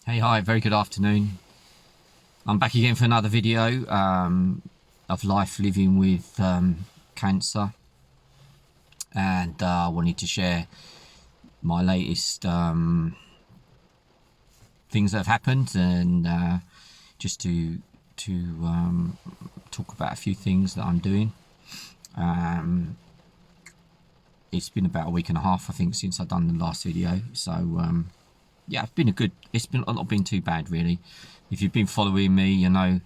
Hey, hi, very good afternoon. I'm back again for another video of life living with cancer, and I wanted to share my latest things that have happened, and just to talk about a few things that I'm doing. It's been about a week and a half, I think, since I've done the last video, so yeah, it's not been too bad really. If you've been following me, you know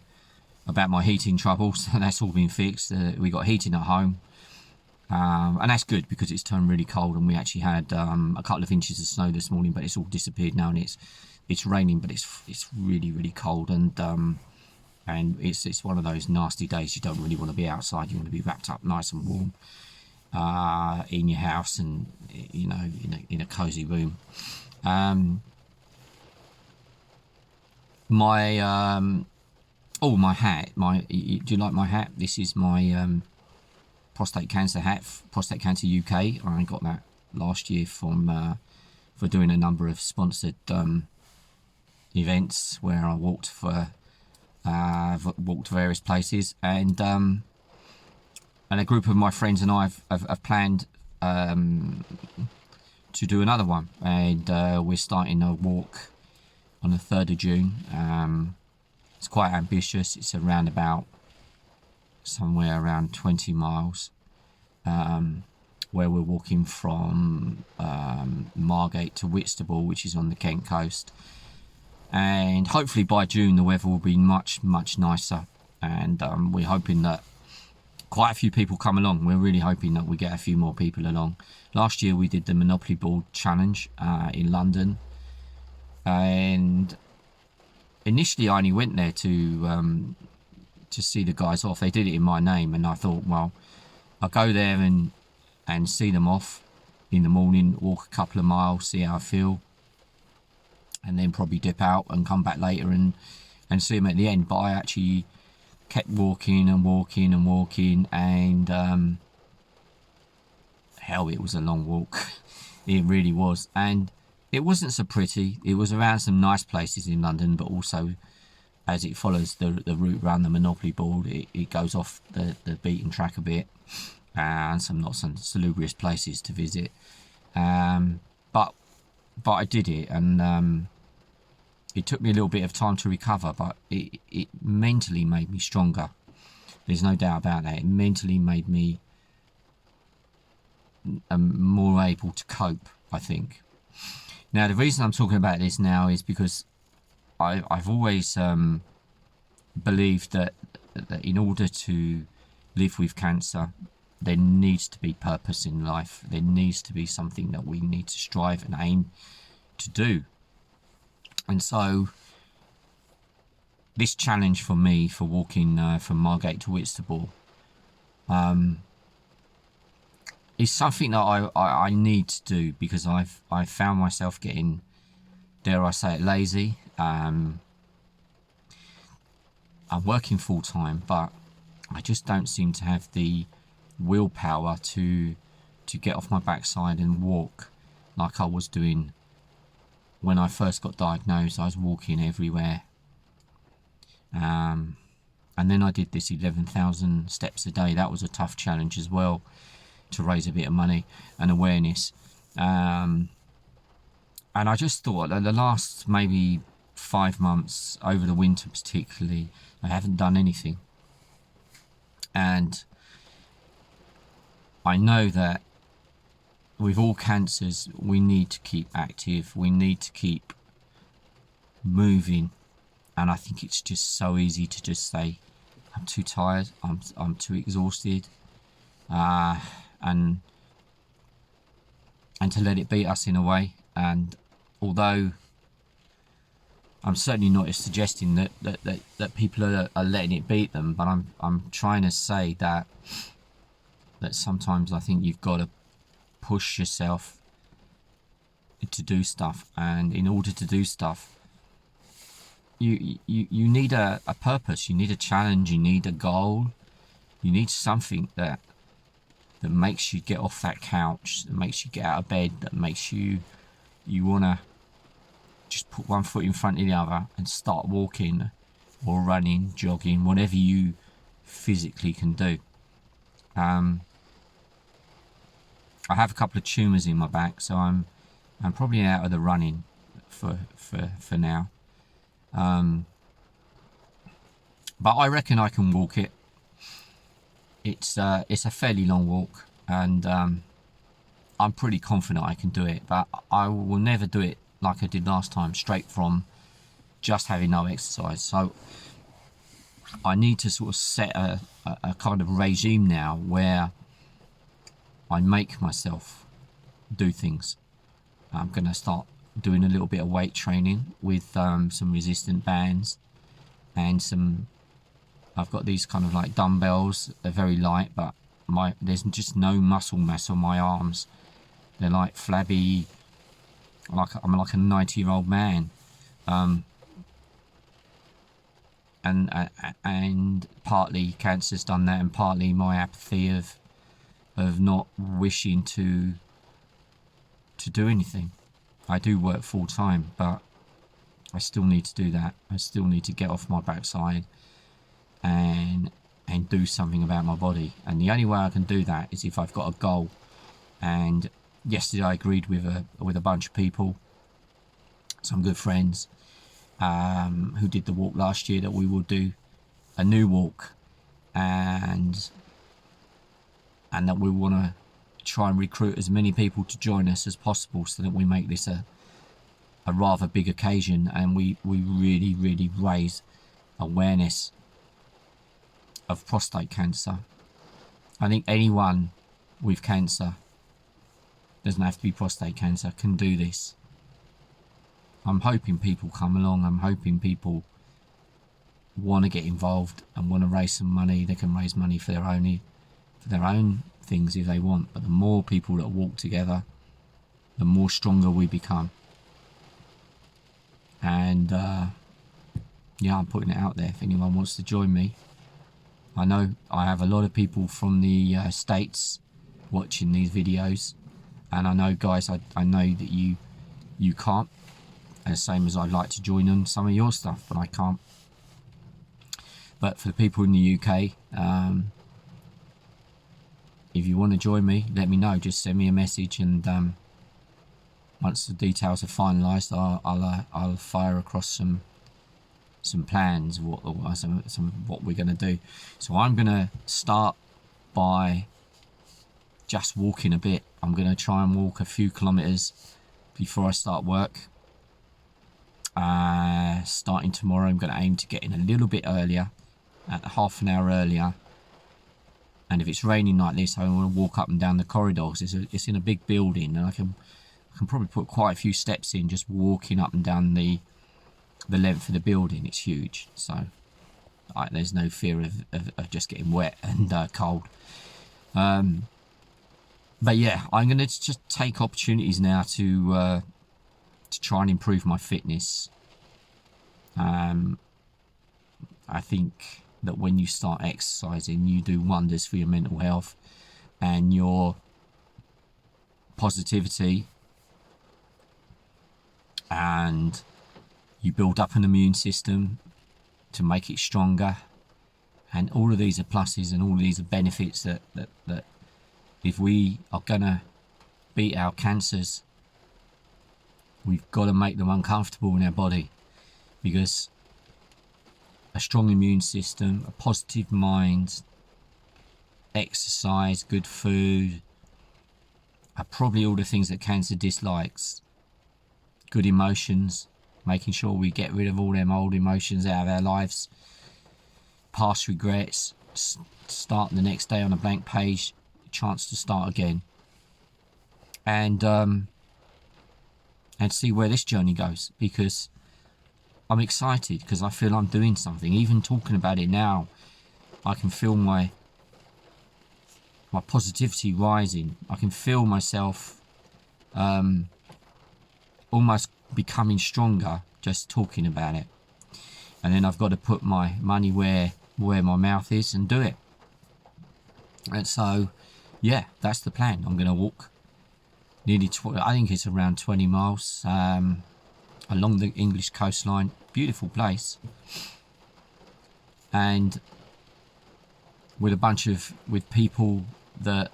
about my heating troubles. That's all been fixed. We got heating at home, and that's good because it's turned really cold, and we actually had a couple of inches of snow this morning, but it's all disappeared now, and it's raining, but it's really cold, and it's one of those nasty days. You don't really want to be outside. You want to be wrapped up nice and warm in your house, and you know, in a cozy room. My hat. Do you like my hat? This is my prostate cancer hat. Prostate Cancer UK. I got that last year for doing a number of sponsored events where I walked various places, and a group of my friends and I have planned to do another one, and we're starting a walk on the 3rd of June. It's quite ambitious. It's around about somewhere around 20 miles, where we're walking from Margate to Whitstable, which is on the Kent coast. And hopefully by June the weather will be much nicer, and we're hoping that quite a few people come along. We're really hoping that we get a few more people along. Last year we did the Monopoly Board Challenge in London, and initially I only went there to see the guys off. They did it in my name, and I thought, well, I'll go there and see them off in the morning, walk a couple of miles, see how I feel, and then probably dip out and come back later and see them at the end. But I actually kept walking, and hell, it was a long walk. It really was, and it wasn't so pretty. It was around some nice places in London, but also as it follows the route around the Monopoly board, it goes off the beaten track a bit, and some not some salubrious places to visit. But I did it, and it took me a little bit of time to recover, but it mentally made me stronger. There's no doubt about that. It mentally made me more able to cope, I think. Now, the reason I'm talking about this now is because I've always believed that in order to live with cancer, there needs to be purpose in life. There needs to be something that we need to strive and aim to do. And so this challenge for me, for walking from Margate to Whitstable, is something that I need to do, because I've found myself getting, dare I say it, lazy. I'm working full time, but I just don't seem to have the willpower to get off my backside and walk like I was doing when I first got diagnosed. I was walking everywhere, and then I did this 11,000 steps a day. That was a tough challenge as well, to raise a bit of money and awareness. And I just thought that the last maybe 5 months, over the winter particularly, I haven't done anything. And I know that with all cancers, we need to keep active. We need to keep moving. And I think it's just so easy to just say, I'm too tired, I'm too exhausted, and to let it beat us in a way. And although I'm certainly not suggesting that people are letting it beat them, but I'm trying to say that sometimes I think you've got to push yourself to do stuff, and in order to do stuff, you need a purpose, you need a challenge, you need a goal, you need something that makes you get off that couch, that makes you get out of bed, that makes you want to just put one foot in front of the other and start walking or running, jogging, whatever you physically can do. I have a couple of tumours in my back, so I'm probably out of the running for now. But I reckon I can walk it. It's a fairly long walk, and I'm pretty confident I can do it. But I will never do it like I did last time, straight from just having no exercise. So I need to sort of set a kind of regime now where I make myself do things. I'm going to start doing a little bit of weight training with some resistant bands and I've got these kind of like dumbbells. They're very light, but there's just no muscle mass on my arms. They're like flabby, I'm like a 90-year-old man. And partly cancer's done that, and partly my apathy of not wishing to do anything. I do work full time, but I still need to do that. I still need to get off my backside and do something about my body. And the only way I can do that is if I've got a goal. And yesterday I agreed with a bunch of people, some good friends, who did the walk last year, that we will do a new walk, and that we want to try and recruit as many people to join us as possible, so that we make this a rather big occasion, and we really raise awareness of prostate cancer. I think anyone with cancer, doesn't have to be prostate cancer, can do this. I'm hoping people come along. I'm hoping people want to get involved and want to raise some money. They can raise money for their own things if they want. But the more people that walk together, the more stronger we become. And yeah, I'm putting it out there if anyone wants to join me. I know I have a lot of people from the States watching these videos, and I know, guys, I know that you can't, as same as I'd like to join on some of your stuff, but I can't. But for the people in the UK, if you want to join me, let me know. Just send me a message, and once the details are finalised, I'll fire across some plans, what we're going to do. So I'm going to start by just walking a bit. I'm going to try and walk a few kilometres before I start work. Starting tomorrow, I'm going to aim to get in a little bit earlier, at half an hour earlier. And if it's raining like this, I want to walk up and down the corridors. It's in a big building, and I can probably put quite a few steps in just walking up and down the length of the building. It's huge, so there's no fear of just getting wet and cold. But yeah, I'm going to just take opportunities now to try and improve my fitness. I think that when you start exercising, you do wonders for your mental health and your positivity, and you build up an immune system to make it stronger. And all of these are pluses, and all of these are benefits that if we are gonna beat our cancers, we've got to make them uncomfortable in our body, because a strong immune system, a positive mind, exercise, good food are probably all the things that cancer dislikes. Good emotions, making sure we get rid of all them old emotions out of our lives, past regrets, starting the next day on a blank page, chance to start again, and see where this journey goes, because I'm excited, because I feel I'm doing something. Even talking about it now, I can feel my positivity rising. I can feel myself almost becoming stronger just talking about it. And then I've got to put my money where my mouth is and do it. And so, yeah, that's the plan. I'm going to walk nearly I think it's around 20 miles. along the English coastline. Beautiful place. And with people that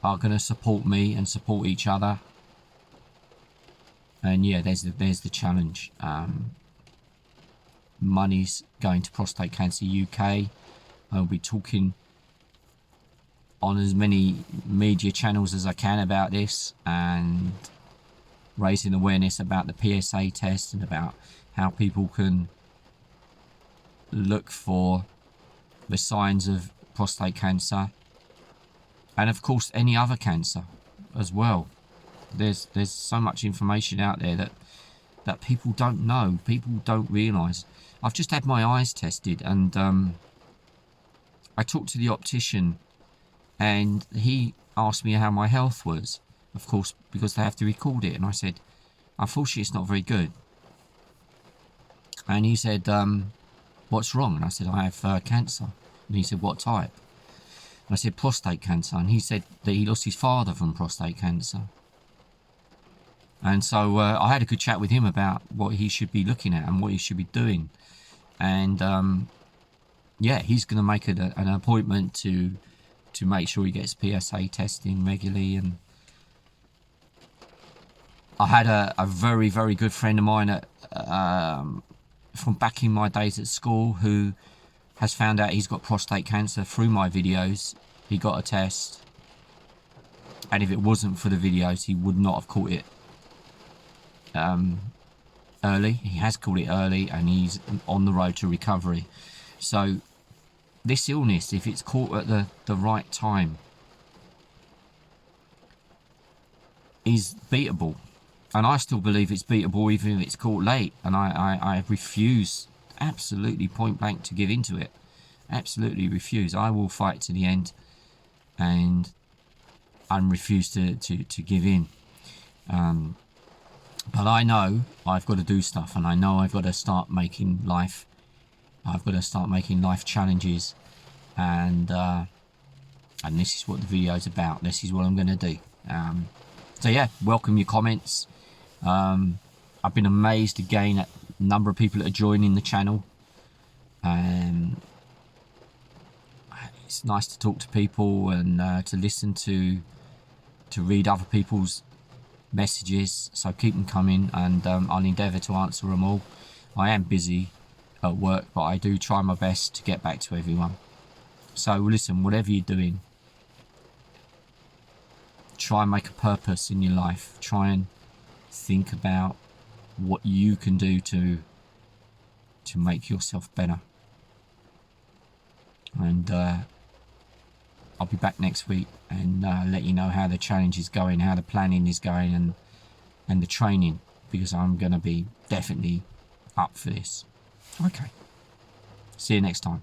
are going to support me and support each other. And yeah, there's the challenge. Money's going to Prostate Cancer UK. I'll be talking on as many media channels as I can about this, and raising awareness about the PSA test and about how people can look for the signs of prostate cancer, and of course any other cancer as well. There's so much information out there that people don't know, people don't realise. I've just had my eyes tested, and I talked to the optician, and he asked me how my health was, of course, because they have to record it. And I said, unfortunately, it's not very good. And he said, what's wrong? And I said, I have cancer. And he said, what type? And I said, prostate cancer. And he said that he lost his father from prostate cancer. And so I had a good chat with him about what he should be looking at and what he should be doing. And yeah, he's going to make an appointment to make sure he gets PSA testing regularly. And I had a very, very good friend of mine from back in my days at school who has found out he's got prostate cancer through my videos. He got a test, and if it wasn't for the videos, he would not have caught it early. He has caught it early, and he's on the road to recovery. So this illness, if it's caught at the right time, is beatable. And I still believe it's beatable even if it's caught late. And I refuse, absolutely point blank, to give into it. Absolutely refuse. I will fight to the end, and I refuse to give in. But I know I've got to do stuff, and I know I've got to start making life. I've got to start making life challenges, and this is what the video is about. This is what I'm going to do. So yeah, welcome your comments. I've been amazed again at the number of people that are joining the channel. It's nice to talk to people and to listen to read other people's messages. So keep them coming, and I'll endeavour to answer them all. I am busy at work, but I do try my best to get back to everyone. So listen, whatever you're doing, try and make a purpose in your life. Try and think about what you can do to make yourself better. And I'll be back next week and let you know how the challenge is going, how the planning is going, and the training, because I'm going to be definitely up for this. Okay. See you next time.